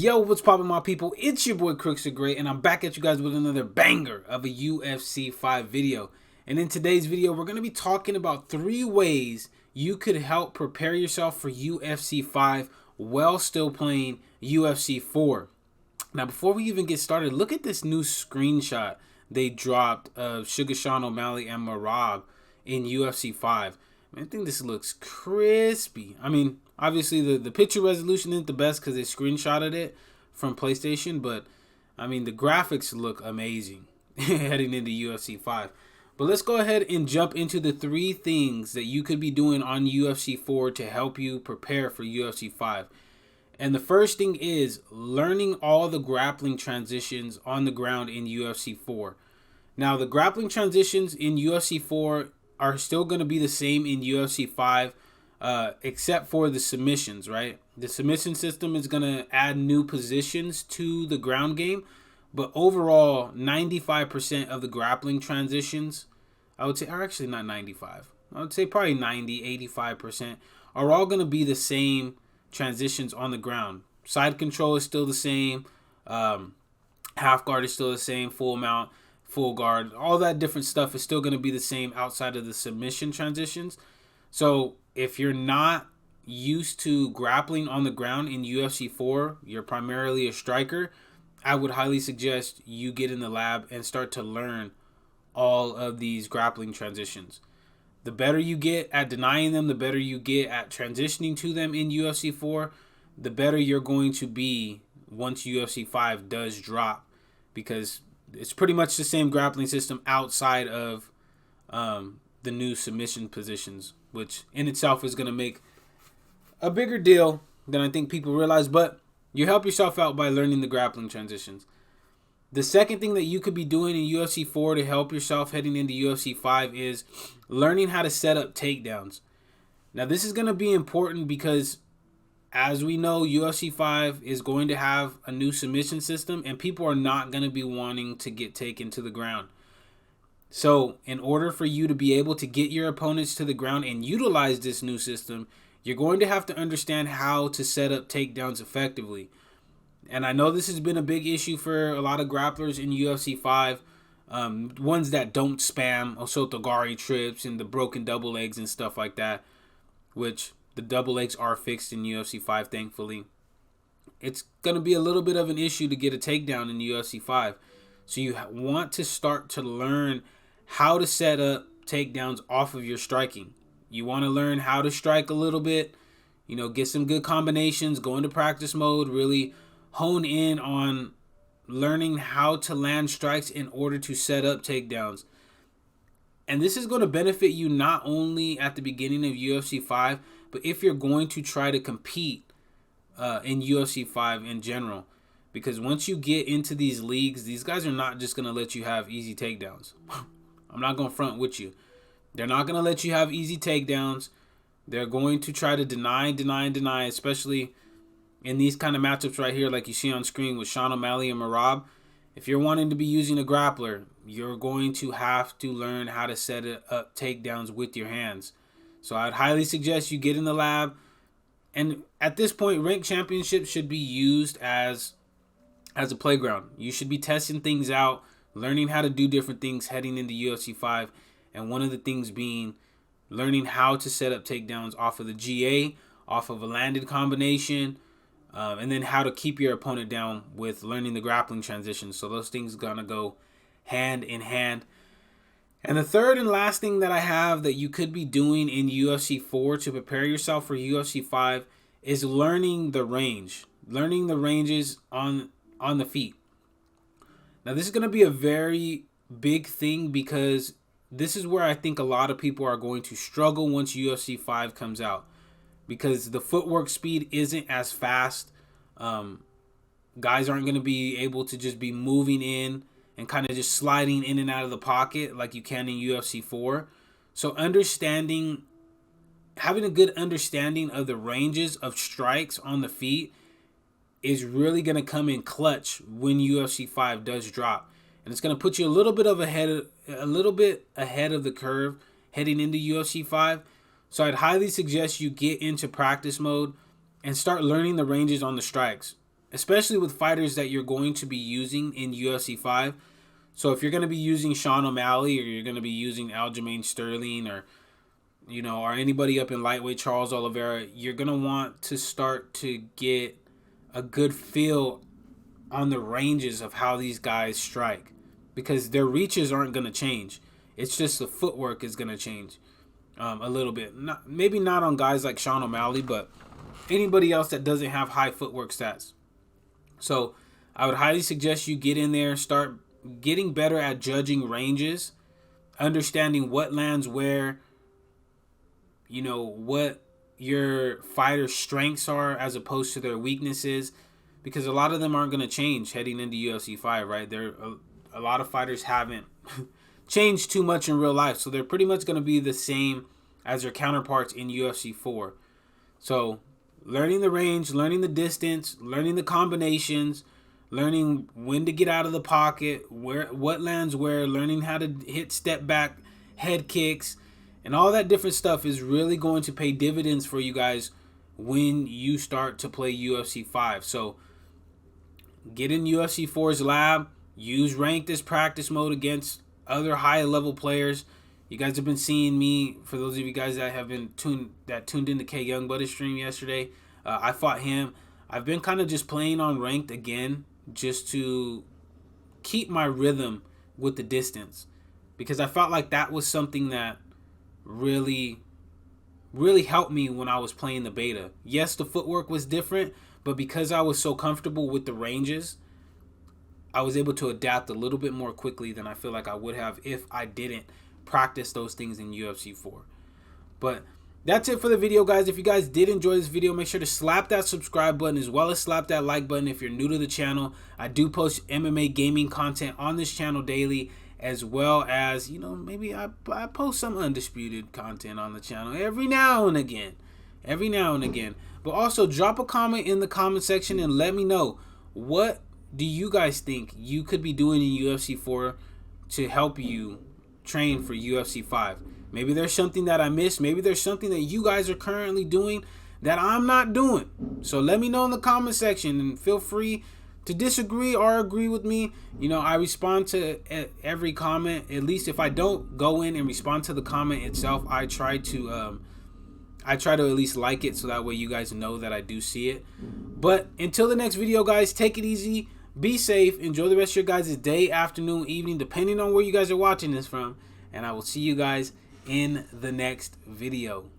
Yo, what's poppin', my people? It's your boy Crooks the Great, and I'm back at you guys with another banger of a UFC 5 video. And in today's video, we're going to be talking about 3 ways you could help prepare yourself for UFC 5 while still playing UFC 4. Now, before we even get started, look at this new screenshot they dropped of Sugar Sean O'Malley and Merab in UFC 5. Man, I think this looks crispy. I mean, obviously the picture resolution isn't the best because they screenshotted it from PlayStation, but I mean the graphics look amazing heading into UFC 5. But let's go ahead and jump into the 3 things that you could be doing on UFC 4 to help you prepare for UFC 5. And the first thing is learning all the grappling transitions on the ground in UFC 4. Now, the grappling transitions in UFC 4 are still going to be the same in UFC 5, except for the submissions, right? The submission system is going to add new positions to the ground game, but overall, 95% of the grappling transitions, I would say, are actually not 95. I would say probably 90, 85% are all going to be the same transitions on the ground. Side control is still the same. Half guard is still the same. Full mount, full guard, all that different stuff is still going to be the same outside of the submission transitions. So if you're not used to grappling on the ground in UFC 4, you're primarily a striker, I would highly suggest you get in the lab and start to learn all of these grappling transitions. The better you get at denying them, the better you get at transitioning to them in UFC 4, the better you're going to be once UFC 5 does drop, because it's pretty much the same grappling system outside of the new submission positions, which in itself is going to make a bigger deal than I think people realize, but you help yourself out by learning the grappling transitions. The second thing that you could be doing in UFC 4 to help yourself heading into UFC 5 is learning how to set up takedowns. Now, this is going to be important because, as we know, UFC 5 is going to have a new submission system, and people are not going to be wanting to get taken to the ground. So, in order for you to be able to get your opponents to the ground and utilize this new system, you're going to have to understand how to set up takedowns effectively. And I know this has been a big issue for a lot of grapplers in UFC 5. Ones that don't spam Osotogari trips and the broken double legs and stuff like that, which the double legs are fixed in UFC 5, thankfully. It's going to be a little bit of an issue to get a takedown in UFC 5. So you want to start to learn how to set up takedowns off of your striking. You want to learn how to strike a little bit, get some good combinations, go into practice mode, really hone in on learning how to land strikes in order to set up takedowns. And this is going to benefit you not only at the beginning of UFC 5, but if you're going to try to compete in UFC 5 in general. Because once you get into these leagues, these guys are not just going to let you have easy takedowns. I'm not going to front with you. They're not going to let you have easy takedowns. They're going to try to deny, especially in these kind of matchups right here, like you see on screen with Sean O'Malley and Merab. If you're wanting to be using a grappler, you're going to have to learn how to set up takedowns with your hands. So I'd highly suggest you get in the lab. And at this point, ranked championships should be used as a playground. You should be testing things out, learning how to do different things heading into UFC 5. And one of the things being learning how to set up takedowns off of the GA, off of a landed combination, and then how to keep your opponent down with learning the grappling transitions. So those things are going to go hand in hand. And the third and last thing that I have that you could be doing in UFC 4 to prepare yourself for UFC 5 is learning the range. Learning the ranges on the feet. Now, this is going to be a very big thing because this is where I think a lot of people are going to struggle once UFC 5 comes out. Because the footwork speed isn't as fast. Guys aren't going to be able to just be moving in and kind of just sliding in and out of the pocket like you can in UFC 4. So having a good understanding of the ranges of strikes on the feet is really going to come in clutch when UFC 5 does drop. And it's going to put you a little bit ahead of the curve heading into UFC 5. So I'd highly suggest you get into practice mode and start learning the ranges on the strikes. especially with fighters that you're going to be using in UFC 5. So if you're going to be using Sean O'Malley, or you're going to be using Aljamain Sterling, or or anybody up in lightweight, Charles Oliveira, you're going to want to start to get a good feel on the ranges of how these guys strike, because their reaches aren't going to change. It's just the footwork is going to change a little bit. Maybe not on guys like Sean O'Malley, but anybody else that doesn't have high footwork stats. So I would highly suggest you get in there, start getting better at judging ranges, understanding what lands where, what your fighter's strengths are as opposed to their weaknesses, because a lot of them aren't going to change heading into UFC 5, right? A lot of fighters haven't changed too much in real life, so they're pretty much going to be the same as their counterparts in UFC 4. So learning the range, learning the distance, learning the combinations, learning when to get out of the pocket, what lands where, learning how to hit step back head kicks, and all that different stuff is really going to pay dividends for you guys when you start to play UFC 5. So get in UFC 4's lab, use ranked as practice mode against other high level players. You guys have been seeing me, for those of you guys that have been tuned into K Youngblood's stream yesterday, I fought him. I've been kind of just playing on ranked again, just to keep my rhythm with the distance, because I felt like that was something that really helped me when I was playing the beta. Yes, the footwork was different, but because I was so comfortable with the ranges, I was able to adapt a little bit more quickly than I feel like I would have if I didn't practice those things in UFC 4. But that's it for the video, guys. If you guys did enjoy this video, make sure to slap that subscribe button, as well as slap that like button if you're new to the channel. I do post MMA gaming content on this channel daily, as well as, maybe I post some undisputed content on the channel every now and again. But also drop a comment in the comment section and let me know, what do you guys think you could be doing in UFC 4 to help you train for UFC 5? Maybe there's something that I missed. Maybe there's something that you guys are currently doing that I'm not doing. So let me know in the comment section, and feel free to disagree or agree with me. I respond to every comment. At least if I don't go in and respond to the comment itself, I try to at least like it, so that way you guys know that I do see it. But until the next video, guys, take it easy, be safe, enjoy the rest of your guys' day, afternoon, evening, depending on where you guys are watching this from, and I will see you guys in the next video.